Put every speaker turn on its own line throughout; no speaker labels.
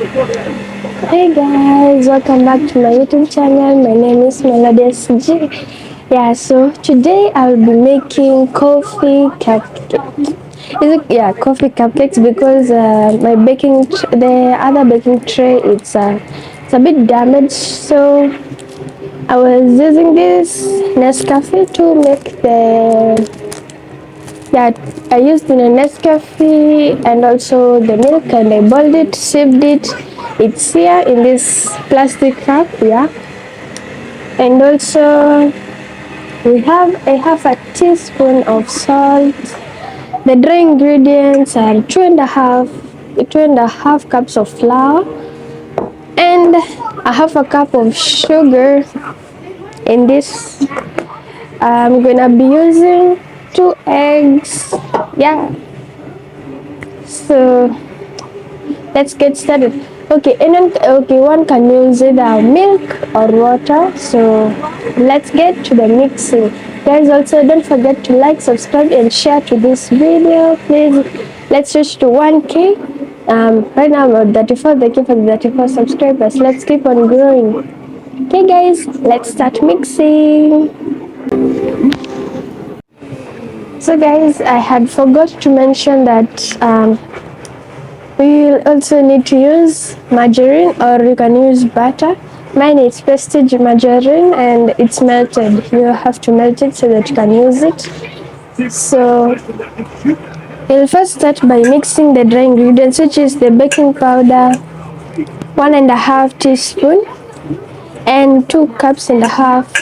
Hey guys, welcome back to my YouTube channel. My name is Melodious G. Yeah, so today I'll be making coffee cupcakes. Coffee cupcakes because my the other baking tray it's a bit damaged. So I was using this Nescafe to make I used the Nescafe and also the milk, and I boiled it, sieved it. It's here in this plastic cup, yeah. And also we have a half a teaspoon of salt. The dry ingredients are two and a half cups of flour and a half a cup of sugar. In this, I'm gonna be using 2 eggs. Yeah. So let's get started. Okay, one can use either milk or water. So let's get to the mixing. Guys, also don't forget to like, subscribe, and share to this video. Please, let's reach to 1K. Right now I'm at 34. Thank you for the 34 subscribers. Let's keep on growing. Okay, guys, let's start mixing. So guys, I had forgot to mention that we will also need to use margarine, or you can use butter. Mine is prestige margarine and it's melted. You have to melt it so that you can use it. So you'll first start by mixing the dry ingredients, which is the baking powder, 1.5 teaspoon, and 2 cups and a half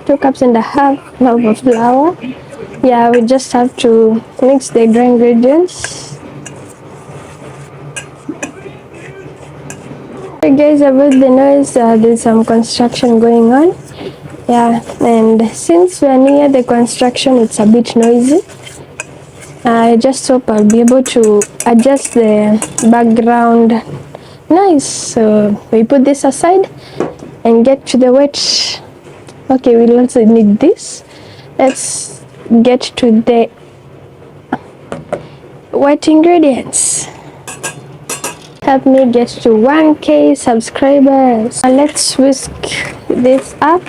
of flour. Yeah, we just have to mix the dry ingredients. Hey guys, about the noise, there's some construction going on. Yeah, and since we're near the construction, it's a bit noisy. I just hope I'll be able to adjust the background noise. So we put this aside and get to the wet. Okay, we'll also need this. Let's get to the wet ingredients. Help me get to 1K subscribers. Let's whisk this up.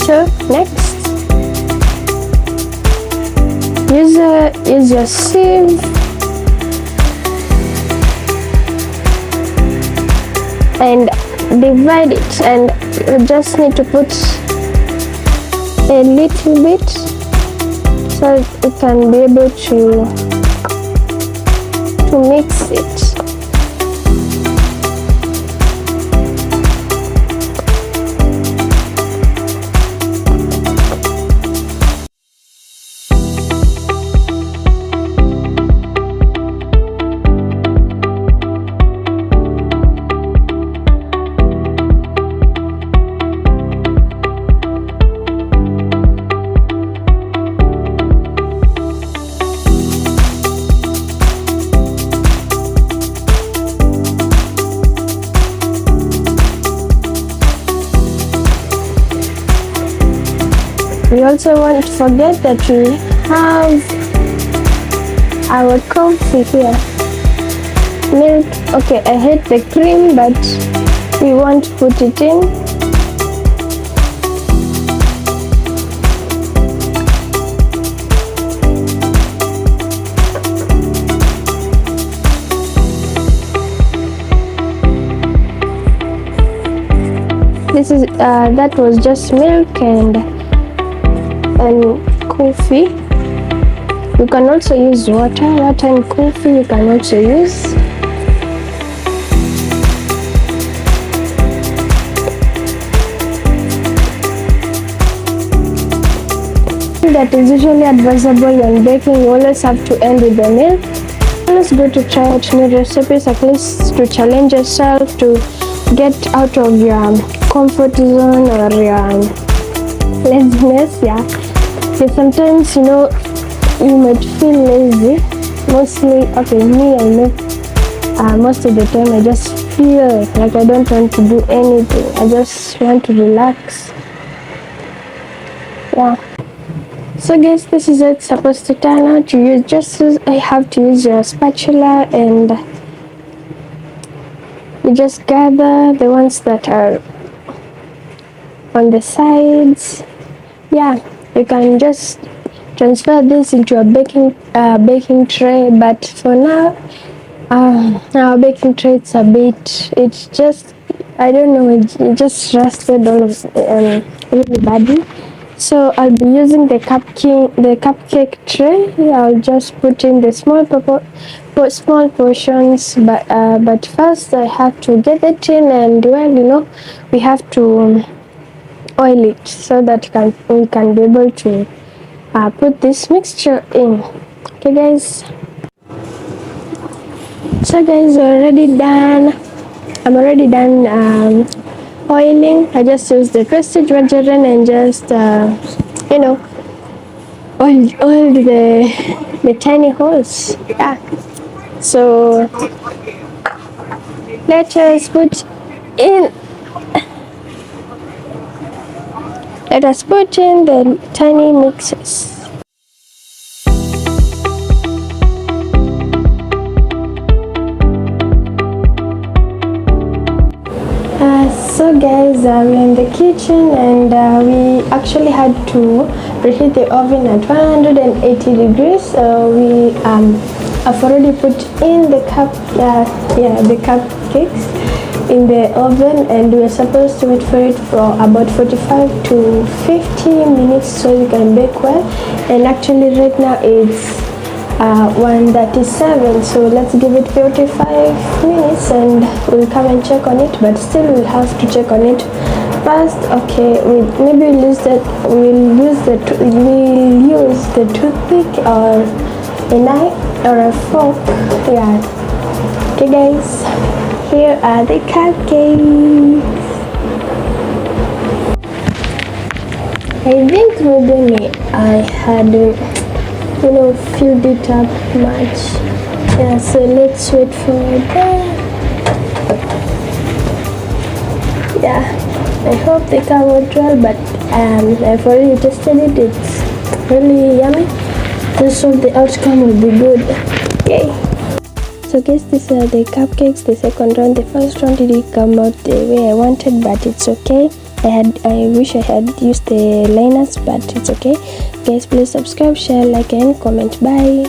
So next, use your sieve and divide it, and you just need to put a little bit so you can be able to mix it. We also won't forget that we have our coffee here. Milk. Okay, I hate the cream, but we won't put it in. This is that was just milk and coffee. You can also use water and coffee. You can also use. That is usually advisable when baking. You always have to end with the milk. Always good to try out new recipes, at least to challenge yourself, to get out of your comfort zone or your laziness. Yeah, so sometimes, you know, you might feel lazy. Mostly, okay, me, I know most of the time I just feel like I don't want to do anything. I just want to relax. Yeah. So guys, this is it supposed to turn out. You have to use your spatula, and you just gather the ones that are on the sides. Yeah, you can just transfer this into a baking tray, but for now our baking tray, it's just, I don't know, it just rusted all of really badly. So I'll be using the cupcake tray. I'll just put in the small portions, but first I have to get the tin, and well, you know, we have to oil it so that we can be able to put this mixture in. Okay guys, so guys, I'm already done oiling. I just use the prestige margarine and just you know, oil the tiny holes. Yeah, so let us put in the tiny mixes. So guys, we're in the kitchen, and we actually had to preheat the oven at 180 degrees. So we have already put in the cupcakes in the oven, and we're supposed to wait for it for about 45 to 50 minutes so you can bake well. And actually right now it's 1:37, so let's give it 45 minutes and we'll come and check on it, but still we'll have to check on it first. Okay, we'll use the toothpick or a knife or a fork. Yeah, okay guys, here are the cupcakes. I think maybe I had filled it up much. Yeah, so let's wait for that. Yeah, I hope they come out well, but I've already tested it. It's really yummy. Just hope the outcome will be good. Yay! So guys, these are the cupcakes, the second round. The first round didn't come out the way I wanted, but it's okay. I wish I had used the liners, but it's okay. Guys, please subscribe, share, like, and comment. Bye.